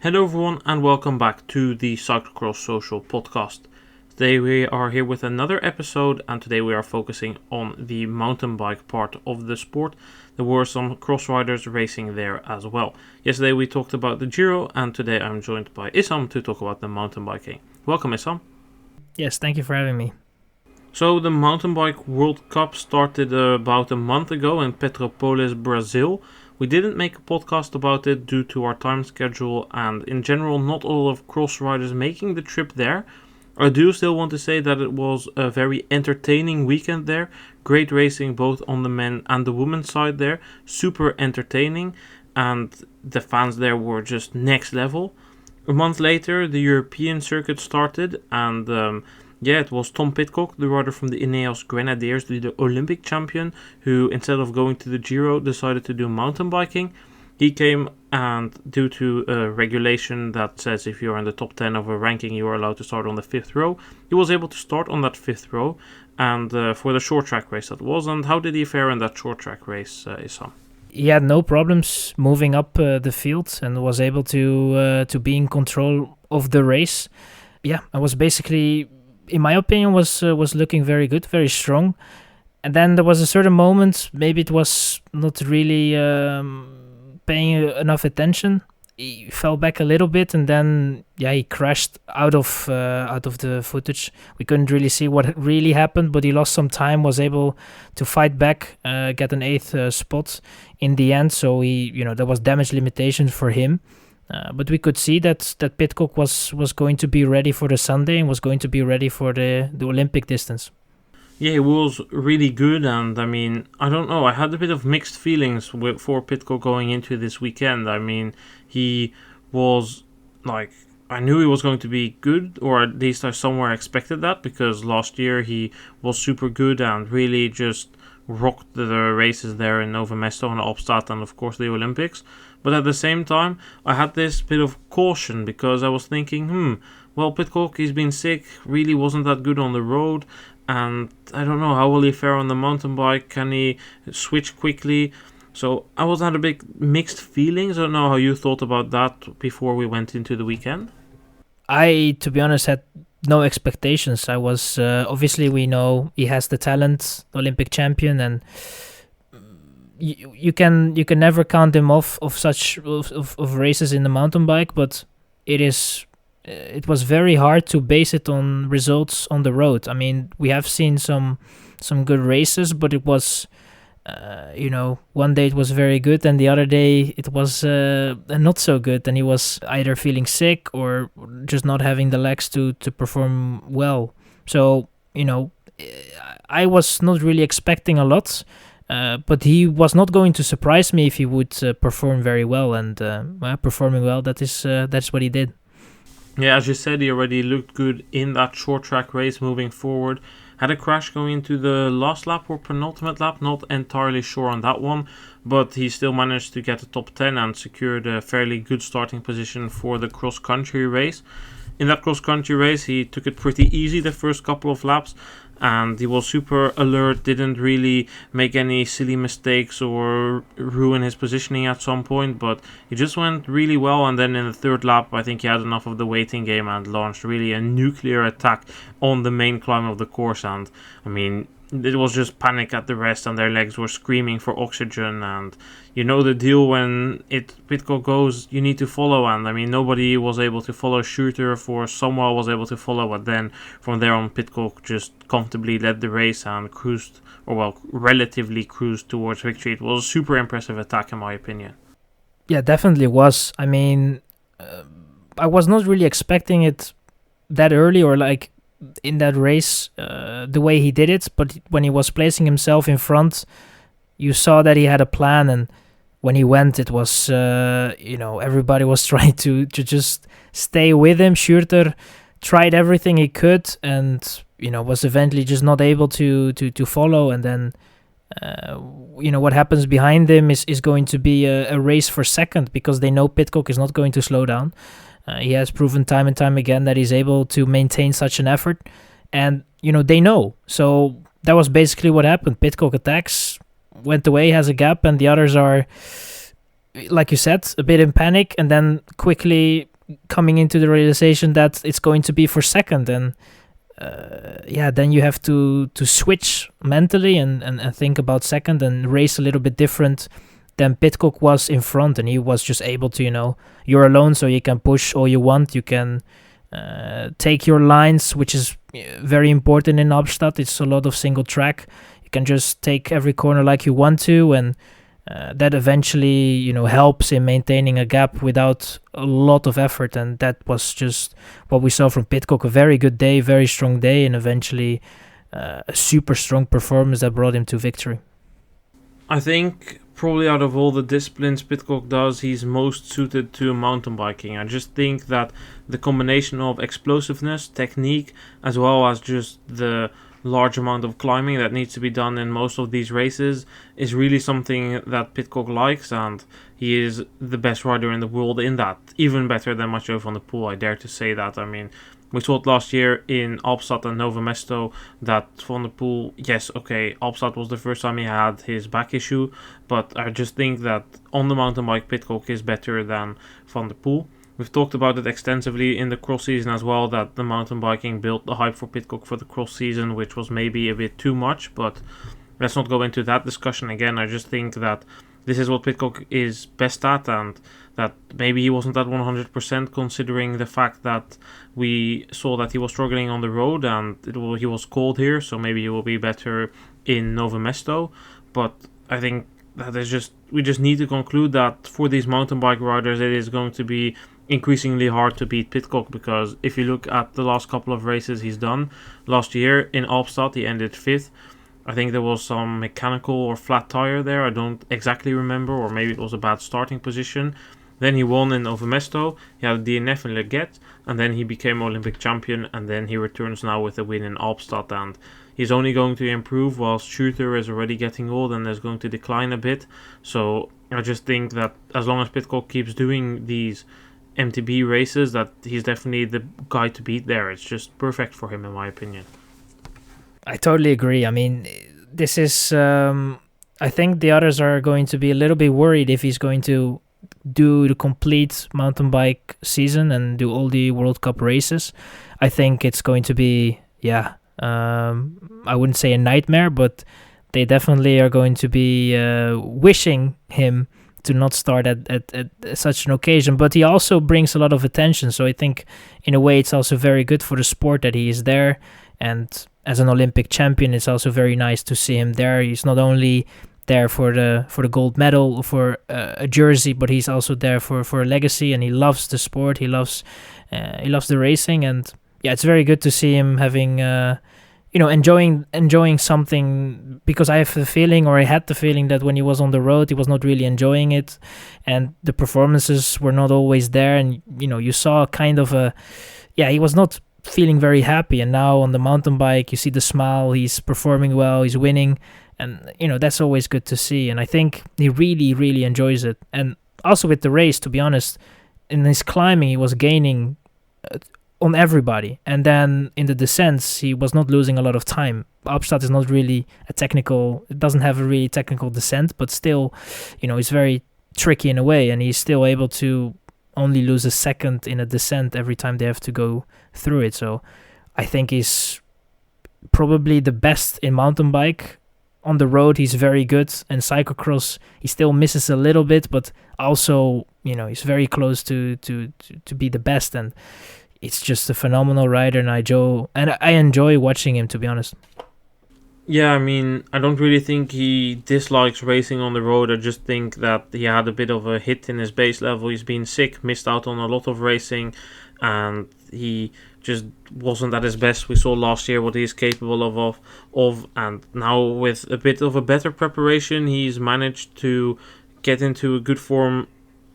Hello everyone and welcome back to the Cyclocross Social Podcast. Today we are here with another episode and today we are focusing on the mountain bike part of the sport. There were some cross riders racing there as well. Yesterday we talked about the Giro and today I'm joined by Issam to talk about the mountain biking. Welcome Issam. Yes, thank you for having me. So the Mountain Bike World Cup started about a month ago in Pieterse, Brazil. We didn't make a podcast about it due to our time schedule and in general not all of cross riders making the trip there. I do still want to say that it was a very entertaining weekend there. Great racing both on the men and the women's side there. Super entertaining and the fans there were just next level. A month later the European circuit started and it was Tom Pidcock, the rider from the INEOS Grenadiers, the Olympic champion, who instead of going to the Giro decided to do mountain biking. He came and due to a regulation that says if you're in the top 10 of a ranking you are allowed to start on the 5th row, he was able to start on that 5th row and for the short track race that was. And how did he fare in that short track race, Issam? He had no problems moving up the field and was able to be in control of the race. Yeah, I was basically, in my opinion, was looking very good, very strong. And then there was a certain moment, maybe it was not really paying enough attention. He fell back a little bit and then he crashed out of the footage. We couldn't really see what really happened, but he lost some time, was able to fight back, get an 8th spot in the end. So there was damage limitations for him. But we could see that Pidcock was going to be ready for the Sunday and was going to be ready for the Olympic distance. Yeah, he was really good and I mean, I don't know, I had a bit of mixed feelings for Pidcock going into this weekend. I mean, he was like, I knew he was going to be good, or at least I somewhere expected that, because last year he was super good and really just rocked the races there in Nova Mesto and Albstadt and of course the Olympics. But at the same time, I had this bit of caution because I was thinking, Pidcock, he's been sick, really wasn't that good on the road, and I don't know, how will he fare on the mountain bike? Can he switch quickly? So I had a bit mixed feelings. I don't know how you thought about that before we went into the weekend. I, to be honest, had no expectations. I was obviously we know he has the talent, Olympic champion, and you can never count him off of such of races in the mountain bike. But it was very hard to base it on results on the road. I mean, we have seen some good races, but it was one day it was very good and the other day it was not so good, and he was either feeling sick or just not having the legs to perform well. So I was not really expecting a lot, but he was not going to surprise me if he would perform very well, and performing well, that's what he did. Yeah, as you said, he already looked good in that short track race moving forward. Had a crash going into the last lap or penultimate lap, not entirely sure on that one, but he still managed to get the top 10 and secured a fairly good starting position for the cross-country race. In that cross-country race, he took it pretty easy the first couple of laps, and he was super alert, didn't really make any silly mistakes or ruin his positioning at some point, but he just went really well. And then in the third lap, I think he had enough of the waiting game and launched really a nuclear attack on the main climb of the course. And I mean, it was just panic at the rest and their legs were screaming for oxygen, and you know the deal when Pidcock goes, you need to follow, and I mean nobody was able to follow Shooter, for someone was able to follow, but then from there on Pidcock just comfortably led the race and relatively cruised towards victory. It was a super impressive attack in my opinion. Yeah, definitely was. I mean, I was not really expecting it that early or like in that race, the way he did it, but when he was placing himself in front, you saw that he had a plan, and when he went, it was everybody was trying to just stay with him. Schurter tried everything he could and was eventually just not able to follow, and then what happens behind him is going to be a race for second, because they know Pidcock is not going to slow down. He has proven time and time again that he's able to maintain such an effort, and they know. So that was basically what happened. Pidcock attacks, went away, has a gap, and the others are like you said, a bit in panic, and then quickly coming into the realization that it's going to be for second, and then you have to switch mentally and think about second and race a little bit different than Pidcock was in front, and he was just able to, you're alone, so you can push all you want, you can take your lines, which is very important in Albstadt. It's a lot of single track. You can just take every corner like you want to, and that eventually, helps in maintaining a gap without a lot of effort. And that was just what we saw from Pidcock. A very good day, very strong day, and eventually a super strong performance that brought him to victory. I think probably out of all the disciplines Pidcock does, he's most suited to mountain biking. I just think that the combination of explosiveness, technique, as well as just the large amount of climbing that needs to be done in most of these races is really something that Pidcock likes, and he is the best rider in the world in that, even better than Mathieu van der Poel. I dare to say that. I mean, we saw it last year in Albstadt and Nove Mesto that Van der Poel, yes, okay, Albstadt was the first time he had his back issue, but I just think that on the mountain bike Pidcock is better than Van der Poel. We've talked about it extensively in the cross season as well, that the mountain biking built the hype for Pidcock for the cross season, which was maybe a bit too much, but let's not go into that discussion again. I just think that this is what Pidcock is best at, and that maybe he wasn't at 100% considering the fact that we saw that he was struggling on the road and he was cold here, so maybe he will be better in Nove Mesto. But I think that we just need to conclude that for these mountain bike riders it is going to be increasingly hard to beat Pidcock, because if you look at the last couple of races he's done, last year in Albstadt he ended 5th. I think there was some mechanical or flat tire there, I don't exactly remember, or maybe it was a bad starting position. Then he won in Nove Mesto, he had a DNF in Leggett, and then he became Olympic champion, and then he returns now with a win in Albstadt, and he's only going to improve, while Shooter is already getting old and is going to decline a bit. So I just think that as long as Pidcock keeps doing these MTB races, that he's definitely the guy to beat there. It's just perfect for him in my opinion. I totally agree. I mean, this is I think the others are going to be a little bit worried if he's going to do the complete mountain bike season and do all the World Cup races. I think it's going to be I wouldn't say a nightmare, but they definitely are going to be wishing him to not start at such an occasion. But he also brings a lot of attention, so I think in a way it's also very good for the sport that he is there, and as an Olympic champion it's also very nice to see him there. He's not only there for the gold medal or for a jersey, but he's also there for a legacy, and he loves the sport, he loves the racing, and yeah, it's very good to see him having enjoying something, because I have the feeling, or I had the feeling, that when he was on the road he was not really enjoying it, and the performances were not always there, and you saw kind of he was not feeling very happy. And now on the mountain bike you see the smile, he's performing well, he's winning, and that's always good to see, and I think he really, really enjoys it. And also with the race, to be honest, in his climbing he was gaining on everybody, and then in the descents he was not losing a lot of time. Albstadt is not really it doesn't have a really technical descent, but still it's very tricky in a way, and he's still able to only lose a second in a descent every time they have to go through it. So I think he's probably the best in mountain bike. On the road he's very good, and cyclocross he still misses a little bit, but also he's very close to be the best, and it's just a phenomenal rider, and I enjoy watching him, to be honest. Yeah, I mean, I don't really think he dislikes racing on the road. I just think that he had a bit of a hit in his base level. He's been sick, missed out on a lot of racing, and he just wasn't at his best. We saw last year what he's capable of, and now with a bit of a better preparation, he's managed to get into a good form,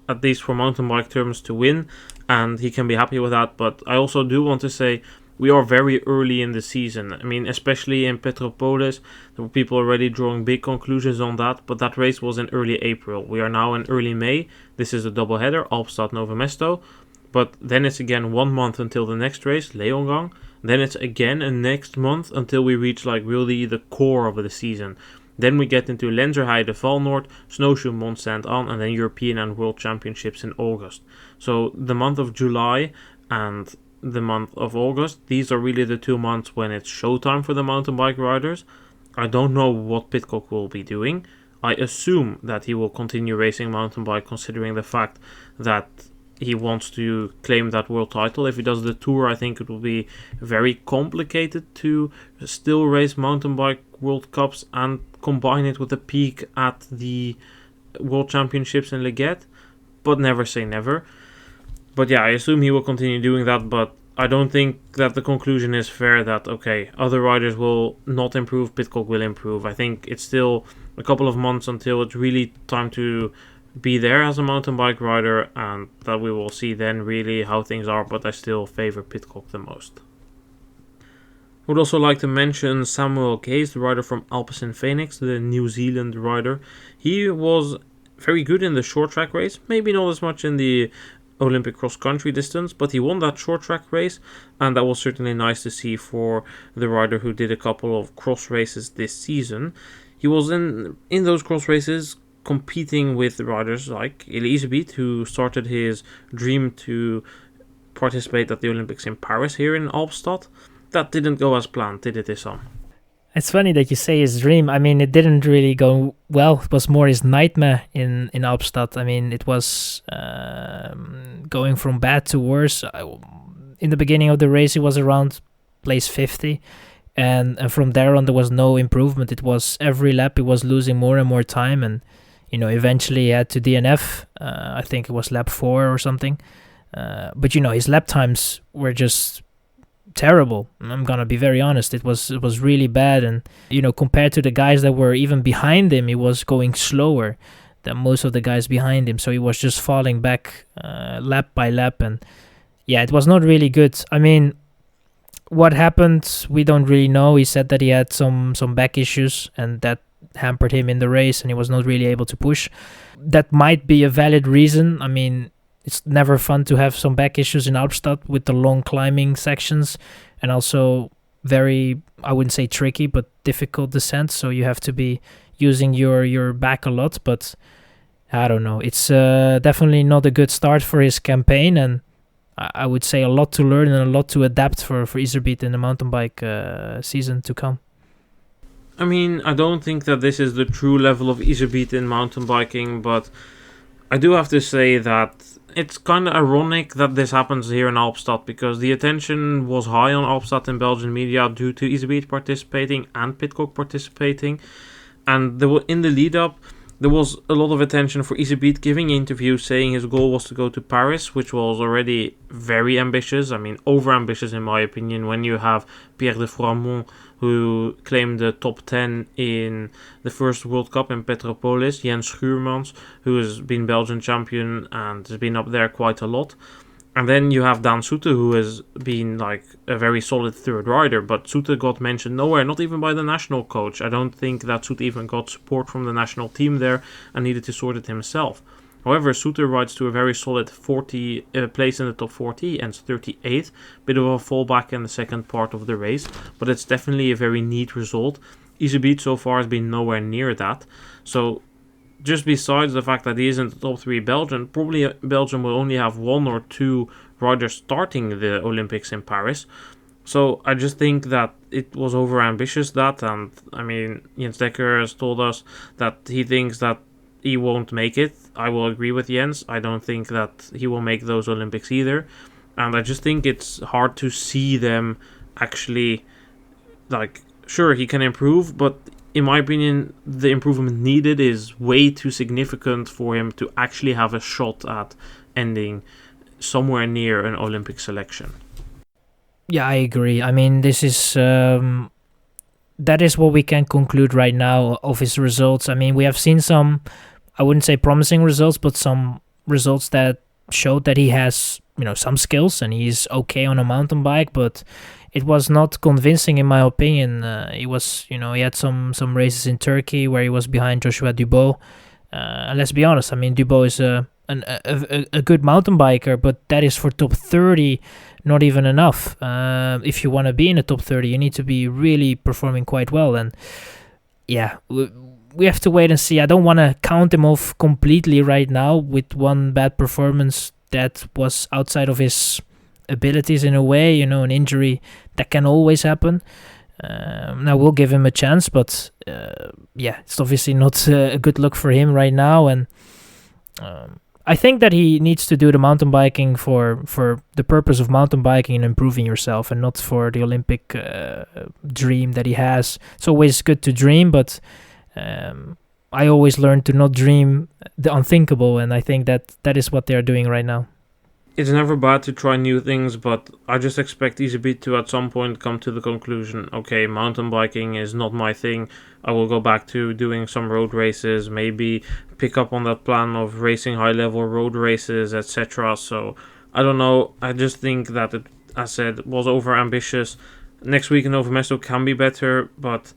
at least for mountain bike terms, to win, and he can be happy with that. But I also do want to say we are very early in the season. I mean, especially in Petropolis, there were people already drawing big conclusions on that, but that race was in early April. We are now in early May. This is a doubleheader, Albstadt, Nove Mesto, but then it's again 1 month until the next race, Leongang. Then it's again a next month until we reach really the core of the season. Then we get into Lenzerheide, Valnoord, Snowshoe, Mont Saint-Anne, and then European and World Championships in August. So the month of July and the month of August, these are really the 2 months when it's showtime for the mountain bike riders. I don't know what Pidcock will be doing. I assume that he will continue racing mountain bike, considering the fact that he wants to claim that world title. If he does the tour, I think it will be very complicated to still race mountain bike World Cups and combine it with a peak at the World Championships in Leggett. But never say never. But yeah, I assume he will continue doing that, but I don't think that the conclusion is fair that, okay, other riders will not improve, Pidcock will improve. I think it's still a couple of months until it's really time to be there as a mountain bike rider, and that we will see then really how things are, but I still favor Pidcock the most. I would also like to mention Samuel Case, the rider from Alpecin Phoenix, the New Zealand rider. He was very good in the short track race, maybe not as much in the Olympic cross-country distance, but he won that short track race, and that was certainly nice to see for the rider who did a couple of cross races this season. He was in those cross races competing with riders like Elisabeth, who started his dream to participate at the Olympics in Paris here in Albstadt. That didn't go as planned, did it, Issam? It's funny that you say his dream. I mean, it didn't really go well. It was more his nightmare in Albstadt. I mean, it was going from bad to worse. In the beginning of the race, he was around place 50. And from there on, there was no improvement. It was every lap, he was losing more and more time. And, eventually he had to DNF. I think it was lap 4 or something. But, his lap times were just terrible. I'm gonna be very honest. It was really bad, and compared to the guys that were even behind him, he was going slower than most of the guys behind him. So he was just falling back lap by lap, and yeah, it was not really good. I mean, what happened, we don't really know. He said that he had some back issues, and that hampered him in the race, and he was not really able to push. That might be a valid reason. I mean, it's never fun to have some back issues in Albstadt with the long climbing sections, and also very, I wouldn't say tricky, but difficult descents. So you have to be using your back a lot. But I don't know. It's definitely not a good start for his campaign, and I would say a lot to learn and a lot to adapt for Iserbeet in the mountain bike season to come. I mean, I don't think that this is the true level of Iserbeet in mountain biking, but I do have to say that it's kind of ironic that this happens here in Albstadt, because the attention was high on Albstadt in Belgian media due to Iserbeet participating and Pidcock participating. And in the lead-up, there was a lot of attention for Iserbeet giving interviews saying his goal was to go to Paris, which was already very ambitious. I mean, over-ambitious in my opinion, when you have Pierre de Froimont, who claimed the top 10 in the first World Cup in Petropolis, Jens Schuurmans, who has been Belgian champion and has been up there quite a lot. And then you have Dan Soete, who has been like a very solid third rider, but Soete got mentioned nowhere, not even by the national coach. I don't think that Soete even got support from the national team there and needed to sort it himself. However, Soete rides to a very solid 40 place in the top 40 and 38th. Bit of a fallback in the second part of the race, but it's definitely a very neat result. Iserbeet so far has been nowhere near that. So just besides the fact that he isn't the top 3 Belgian, probably Belgium will only have 1 or 2 riders starting the Olympics in Paris. So I just think that it was over-ambitious, that, and I mean, Jens Dekker has told us that he thinks that he won't make it. I will agree with Jens. I don't think that he will make those Olympics either. And I just think it's hard to see them actually, like, sure, he can improve, but in my opinion, the improvement needed is way too significant for him to actually have a shot at ending somewhere near an Olympic selection. Yeah, I agree. I mean, this is that is what we can conclude right now of his results. I mean, we have seen some, I wouldn't say promising results, but some results that showed that he has, some skills and he's okay on a mountain bike, but it was not convincing in my opinion. He was, he had some races in Turkey where he was behind Joshua Dubois. And let's be honest, I mean, Dubois is a good mountain biker, but that is for top 30, not even enough. If you want to be in the top 30, you need to be really performing quite well. And yeah, we have to wait and see. I don't want to count him off completely right now with one bad performance that was outside of his abilities in a way, an injury that can always happen. Now we'll give him a chance, but it's obviously not a good look for him right now. And I think that he needs to do the mountain biking for the purpose of mountain biking and improving yourself, and not for the Olympic dream that he has. It's always good to dream, but I always learn to not dream the unthinkable, and I think that is what they are doing right now. It's never bad to try new things, but I just expect Issam to at some point come to the conclusion, okay, mountain biking is not my thing. I will go back to doing some road races, maybe pick up on that plan of racing high-level road races, etc. So, I don't know. I just think that it, as I said, was over-ambitious. Next week in Nove Mesto can be better, but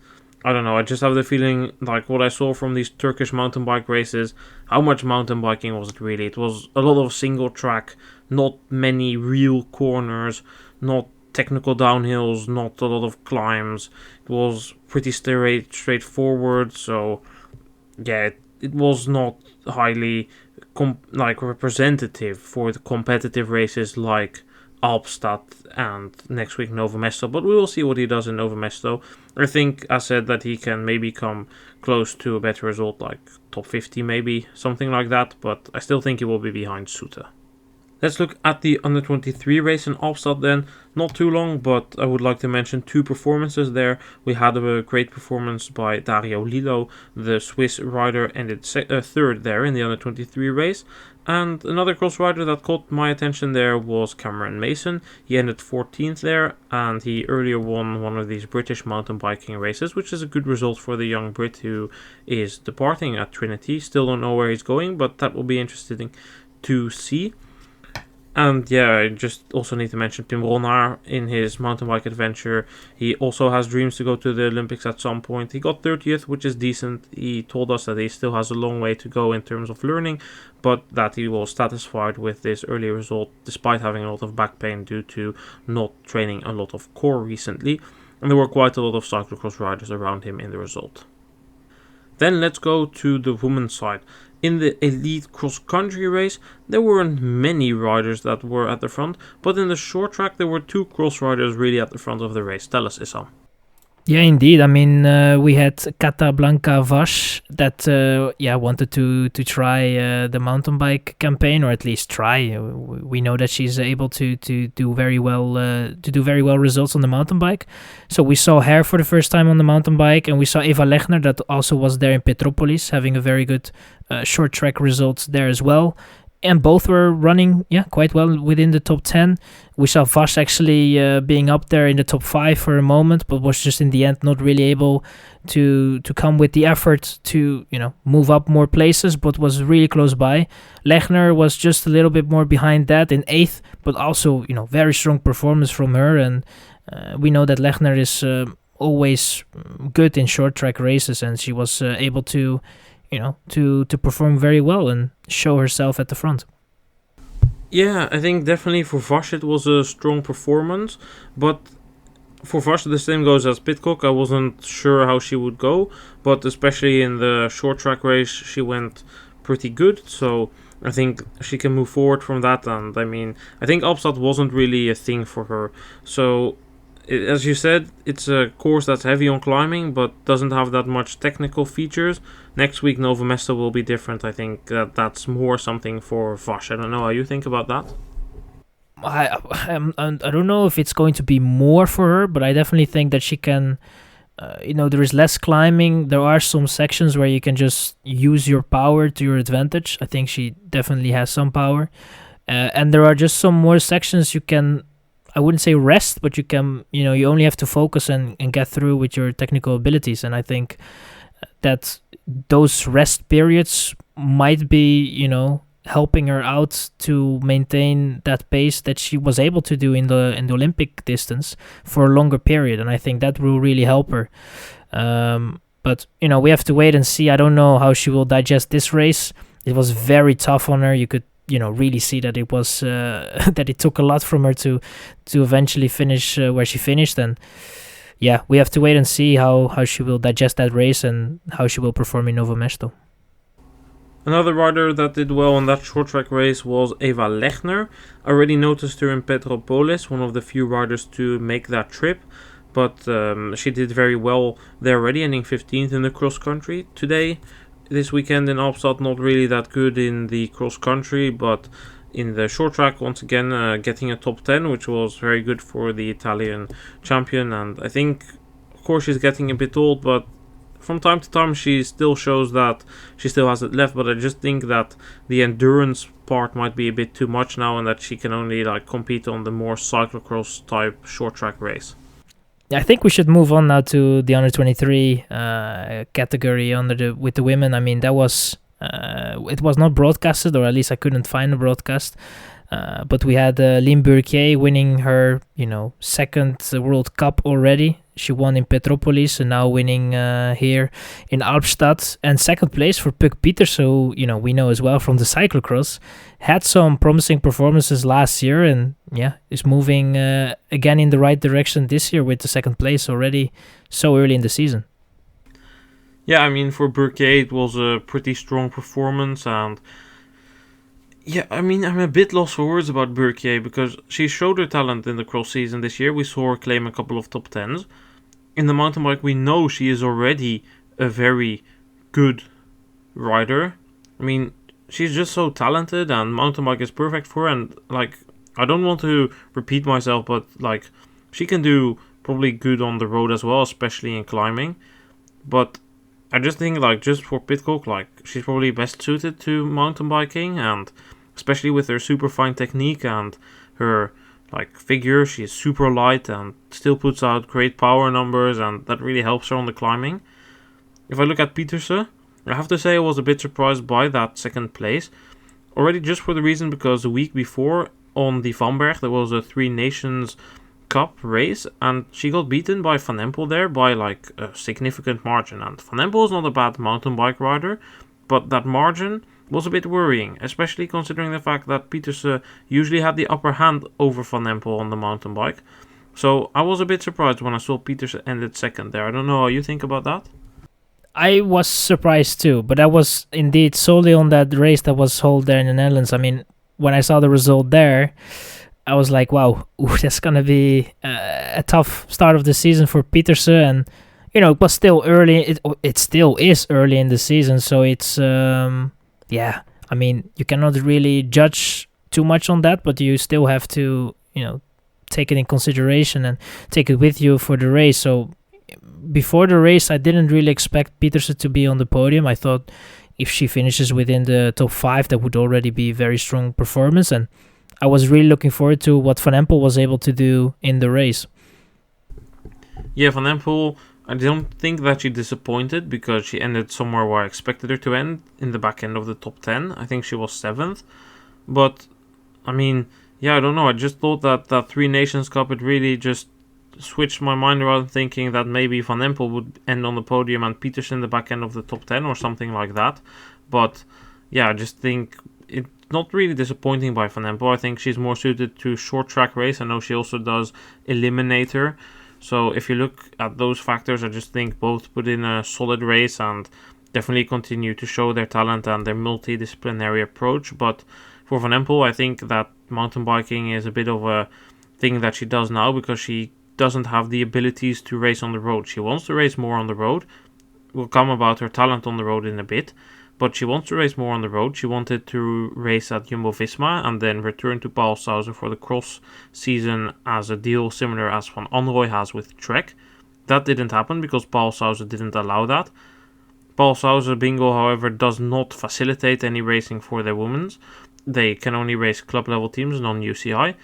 I don't know. I just have the feeling, like what I saw from these Turkish mountain bike races, how much mountain biking was it really? It was a lot of single track, not many real corners, not technical downhills, not a lot of climbs. It was pretty straightforward. So, yeah, it was not highly representative for the competitive races like Albstadt and next week Nove Mesto, but we will see what he does in Nove Mesto. I think I said that he can maybe come close to a better result, like top 50 maybe, something like that, but I still think he will be behind Suter. Let's look at the under 23 race in Offstar then. Not too long, but I would like to mention two performances there. We had a great performance by Dario Lillo, the Swiss rider, ended third there in the under 23 race. And another cross rider that caught my attention there was Cameron Mason. He ended 14th there, and he earlier won one of these British mountain biking races, which is a good result for the young Brit who is departing at Trinity. Still don't know where he's going, but that will be interesting to see. And yeah, I just also need to mention Tim Ronhaar in his mountain bike adventure. He also has dreams to go to the Olympics at some point. He got 30th, which is decent. He told us that he still has a long way to go in terms of learning, but that he was satisfied with this early result despite having a lot of back pain due to not training a lot of core recently. And there were quite a lot of cyclocross riders around him in the result. Then let's go to the women's side. In the elite cross-country race, there weren't many riders that were at the front, but in the short track there were two cross riders really at the front of the race. Tell us, Issam. Yeah, indeed. I mean, we had Kata Blanka Vas that wanted to try the mountain bike campaign, or at least try. We know that she's able to do very well results on the mountain bike. So we saw her for the first time on the mountain bike, and we saw Eva Lechner that also was there in Petropolis, having a very good short track results there as well. And both were running, quite well within the top 10. We saw Vas actually being up there in the top 5 for a moment, but was just in the end not really able to come with the effort to, move up more places, but was really close by. Lechner was just a little bit more behind that in 8th, but also, very strong performance from her. And we know that Lechner is always good in short track races, and she was able to to perform very well and show herself at the front. Yeah, I think definitely for Vas it was a strong performance, but for Vas the same goes as Pidcock. I wasn't sure how she would go, but especially in the short track race she went pretty good, so I think she can move forward from that. And I mean, I think Albstadt wasn't really a thing for her, so as you said, it's a course that's heavy on climbing but doesn't have that much technical features. Next week Nove Mesto will be different. I think that's more something for Vas. I don't know how you think about that. I don't know if it's going to be more for her, but I definitely think that she can, there is less climbing. There are some sections where you can just use your power to your advantage. I think she definitely has some power. And there are just some more sections you can, I wouldn't say rest, but you can, you only have to focus and get through with your technical abilities. And I think that those rest periods might be, helping her out to maintain that pace that she was able to do in the Olympic distance for a longer period. And I think that will really help her. But, we have to wait and see. I don't know how she will digest this race. It was very tough on her. You could really see that it was that it took a lot from her to eventually finish where she finished. And yeah, we have to wait and see how she will digest that race and how she will perform in Novo Mesto. Another rider that did well on that short track race was Eva Lechner. I already noticed her in Petropolis, one of the few riders to make that trip. But she did very well there already, ending 15th in the cross country. Today, this weekend in Albstadt, not really that good in the cross country, but in the short track, once again, getting a top 10, which was very good for the Italian champion. And I think, of course, she's getting a bit old, but from time to time she still shows that she still has it left. But I just think that the endurance part might be a bit too much now, and that she can only compete on the more cyclocross type short track race. I think we should move on now to the under 23 category with the women. I mean, that was it was not broadcasted, or at least I couldn't find a broadcast. But we had Lynn Burquier winning her, second World Cup already. She won in Petropolis and now winning here in Albstadt. And second place for Puk Pieterse, who, we know as well from the cyclocross. Had some promising performances last year and, is moving again in the right direction this year with the second place already so early in the season. Yeah, I mean, for Burquier, it was a pretty strong performance. And yeah, I mean, I'm a bit lost for words about Burquier because she showed her talent in the cross season this year. We saw her claim a couple of top 10s. In the mountain bike, we know she is already a very good rider. I mean, she's just so talented, and mountain bike is perfect for her. And, I don't want to repeat myself, but, she can do probably good on the road as well, especially in climbing. But I just think, just for Pidcock, she's probably best suited to mountain biking, and especially with her super fine technique and her figure, she is super light and still puts out great power numbers, and that really helps her on the climbing. If I look at Pieterse, I have to say I was a bit surprised by that second place. Already just for the reason because the week before on the Vanberg there was a Three Nations Cup race, and she got beaten by Van Empel there by a significant margin. And Van Empel is not a bad mountain bike rider, but that margin was a bit worrying, especially considering the fact that Pieterse usually had the upper hand over Van Empel on the mountain bike. So I was a bit surprised when I saw Pieterse ended second there. I don't know how you think about that. I was surprised too, but that was indeed solely on that race that was held there in the Netherlands. I mean, when I saw the result there, I was like, wow, that's going to be a tough start of the season for Pieterse. And, it was still early. It still is early in the season. So it's, I mean, you cannot really judge too much on that, but you still have to, take it in consideration and take it with you for the race. So before the race, I didn't really expect Pieterse to be on the podium. I thought if she finishes within the top 5, that would already be a very strong performance. And I was really looking forward to what Van Empel was able to do in the race. Yeah, Van Empel, I don't think that she disappointed because she ended somewhere where I expected her to end, in the back end of the top 10. I think she was 7th. But, I mean, I don't know. I just thought that Three Nations Cup, it really just switched my mind around, thinking that maybe Van Empel would end on the podium and Pieterse in the back end of the top 10 or something like that. But, I just think it's not really disappointing by Van Empel. I think she's more suited to short track race. I know she also does Eliminator. So if you look at those factors, I just think both put in a solid race and definitely continue to show their talent and their multidisciplinary approach. But for Van Empel, I think that mountain biking is a bit of a thing that she does now because she doesn't have the abilities to race on the road. She wants to race more on the road. We'll come about her talent on the road in a bit. But she wants to race more on the road. She wanted to race at Jumbo-Visma and then return to Paul Sauser for the cross season as a deal similar as Van Anrooy has with Trek. That didn't happen because Paul Sauser didn't allow that. Paul Sauser Bingo, however, does not facilitate any racing for their women's. They can only race club level teams, non-UCI.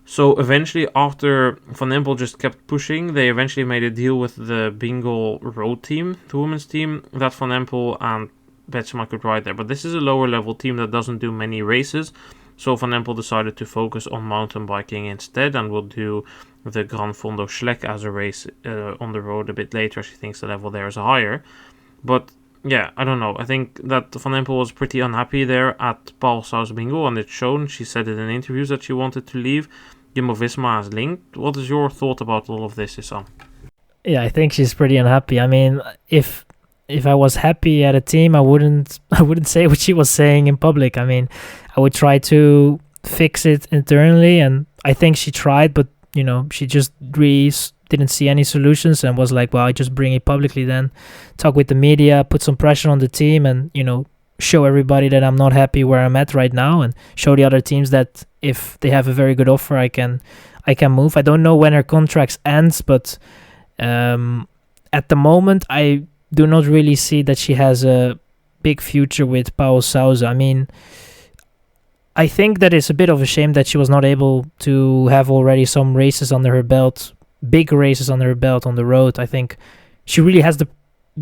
So eventually, after Van Empel just kept pushing, they eventually made a deal with the Bingo road team, the women's team, that Van Empel and Betsema could ride there. But this is a lower level team that doesn't do many races. So Van Empel decided to focus on mountain biking instead and will do the Gran Fondo Schlek as a race on the road a bit later. She thinks the level there is higher. But I don't know. I think that Van Empel was pretty unhappy there at Paul Sauser Bingo, and it's shown. She said it in interviews that she wanted to leave. Jumbo-Visma has linked. What is your thought about all of this, Issam? Yeah, I think she's pretty unhappy. I mean, if I was happy at a team, I wouldn't I wouldn't say what she was saying in public. I mean, I would try to fix it internally, and I think she tried, but she just really didn't see any solutions and was like, well, I just bring it publicly then, talk with the media, put some pressure on the team, and show everybody that I'm not happy where I'm at right now, and show the other teams that if they have a very good offer, I can move. I don't know when her contract ends, but at the moment, I do not really see that she has a big future with Paul Sousa. I mean, I think that it's a bit of a shame that she was not able to have already some races under her belt, big races under her belt on the road. I think she really has the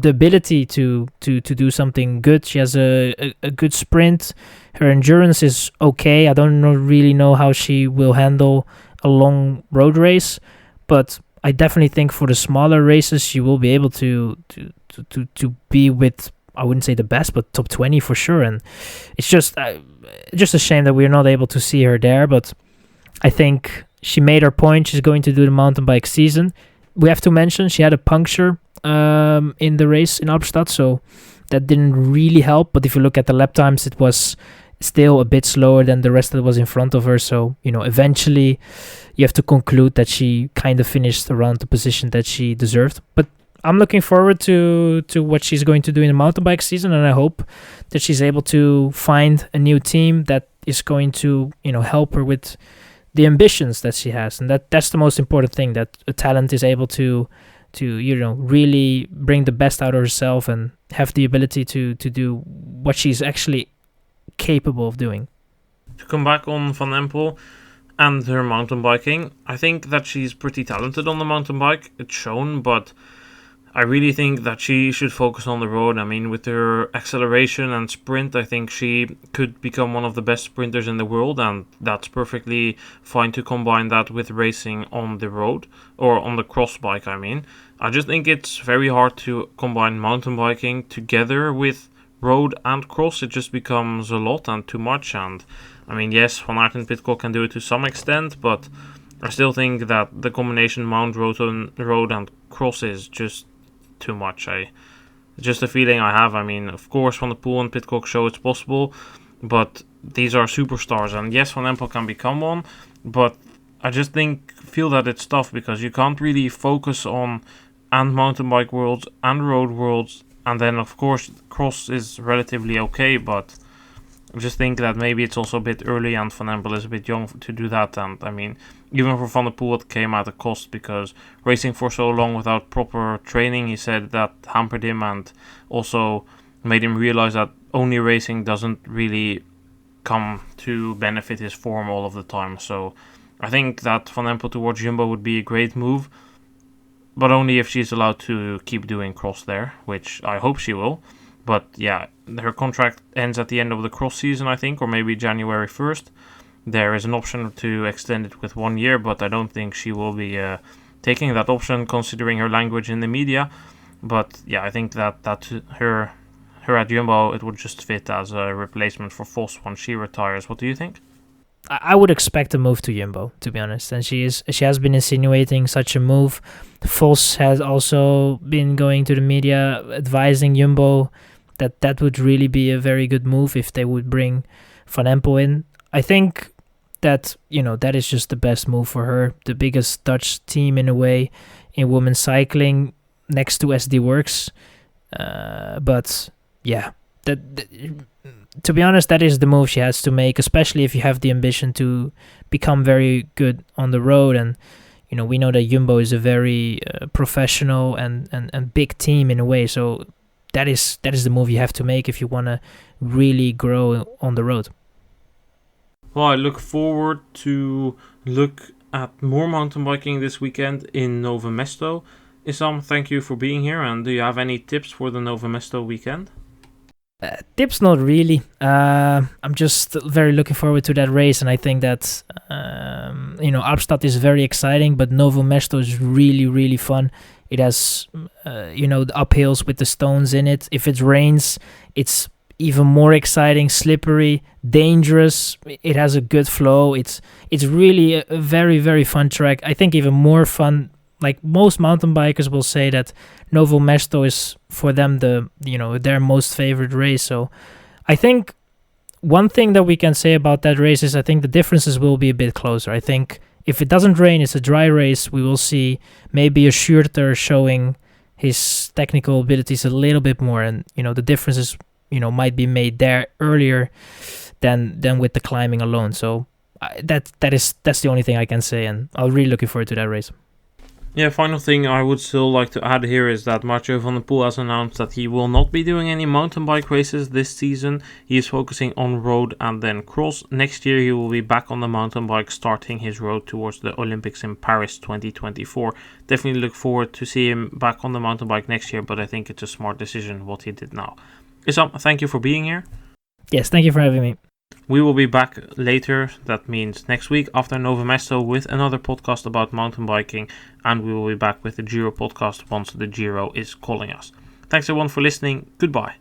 ability to do something good. She has a good sprint. Her endurance is okay. I don't really know how she will handle a long road race, but I definitely think for the smaller races she will be able to be with, I wouldn't say the best, but top 20 for sure. And it's just a shame that we're not able to see her there, but I think she made her point. She's going to do the mountain bike season. We have to mention she had a puncture in the race in Albstadt, so that didn't really help. But if you look at the lap times, it was still a bit slower than the rest that was in front of her. So, eventually you have to conclude that she kind of finished around the position that she deserved. But I'm looking forward to what she's going to do in the mountain bike season, and I hope that she's able to find a new team that is going to, help her with the ambitions that she has. And that's the most important thing, that a talent is able to really bring the best out of herself and have the ability to do what she's actually capable of doing. To come back on Van Empel and her mountain biking, I think that she's pretty talented on the mountain bike. It's shown, but I really think that she should focus on the road. I mean, with her acceleration and sprint, I think she could become one of the best sprinters in the world, and that's perfectly fine to combine that with racing on the road, or on the cross bike, I mean. I just think it's very hard to combine mountain biking together with road and cross. It just becomes a lot and too much, and I mean, yes, Van Aert and Pidcock can do it to some extent, but I still think that the combination road and cross is just too much. Just a feeling I have. I mean, of course, Van der Poel and Pidcock show it's possible, but these are superstars, and yes, Van Empel can become one, but I just feel that it's tough because you can't really focus on and mountain bike worlds and road worlds, and then of course cross is relatively okay, but I just think that maybe it's also a bit early and Van Empel is a bit young to do that. And I mean, even for Van der Poel it came at a cost, because racing for so long without proper training, he said that hampered him and also made him realize that only racing doesn't really come to benefit his form all of the time. So I think that Van Empel towards Jumbo would be a great move, but only if she's allowed to keep doing cross there, which I hope she will. But yeah, her contract ends at the end of the cross season, I think, or maybe January 1st. There is an option to extend it with 1 year, but I don't think she will be taking that option, considering her language in the media. But yeah, I think that her at Jumbo, it would just fit as a replacement for Vos once she retires. What do you think? I would expect a move to Jumbo, to be honest, and she has been insinuating such a move. Vos has also been going to the media advising Jumbo that would really be a very good move if they would bring Van Empel in. I think that, that is just the best move for her. The biggest Dutch team in a way in women's cycling next to SD Works. But yeah, to be honest, that is the move she has to make, especially if you have the ambition to become very good on the road. And we know that Jumbo is a very professional and big team in a way, so that is the move you have to make if you want to really grow on the road. Well, I look forward to look at more mountain biking this weekend in Novo Mesto. Issam, thank you for being here, and do you have any tips for the Novo Mesto weekend? Tips, not really. I'm just very looking forward to that race, and I think that Albstadt is very exciting, but Novo Mesto is really, really fun. It has the uphills with the stones in it. If it rains, it's even more exciting, slippery, dangerous. It has a good flow. It's really a very, very fun track. I think even more fun like most mountain bikers will say that Novo Mesto is for them their most favorite race. So I think one thing that we can say about that race is I think the differences will be a bit closer. I think if it doesn't rain, it's a dry race, we will see maybe a shorter showing his technical abilities a little bit more, and the differences might be made there earlier than with the climbing alone. So that's the only thing I can say, and I'm really looking forward to that race. Yeah, final thing I would still like to add here is that Mathieu van der Poel has announced that he will not be doing any mountain bike races this season. He is focusing on road and then cross. Next year he will be back on the mountain bike, starting his road towards the Olympics in Paris 2024. Definitely look forward to see him back on the mountain bike next year, but I think it's a smart decision what he did now. Issam, thank you for being here. Yes, thank you for having me. We will be back later, that means next week after Novo Mesto, with another podcast about mountain biking, and we will be back with the Giro podcast once the Giro is calling us. Thanks everyone for listening. Goodbye.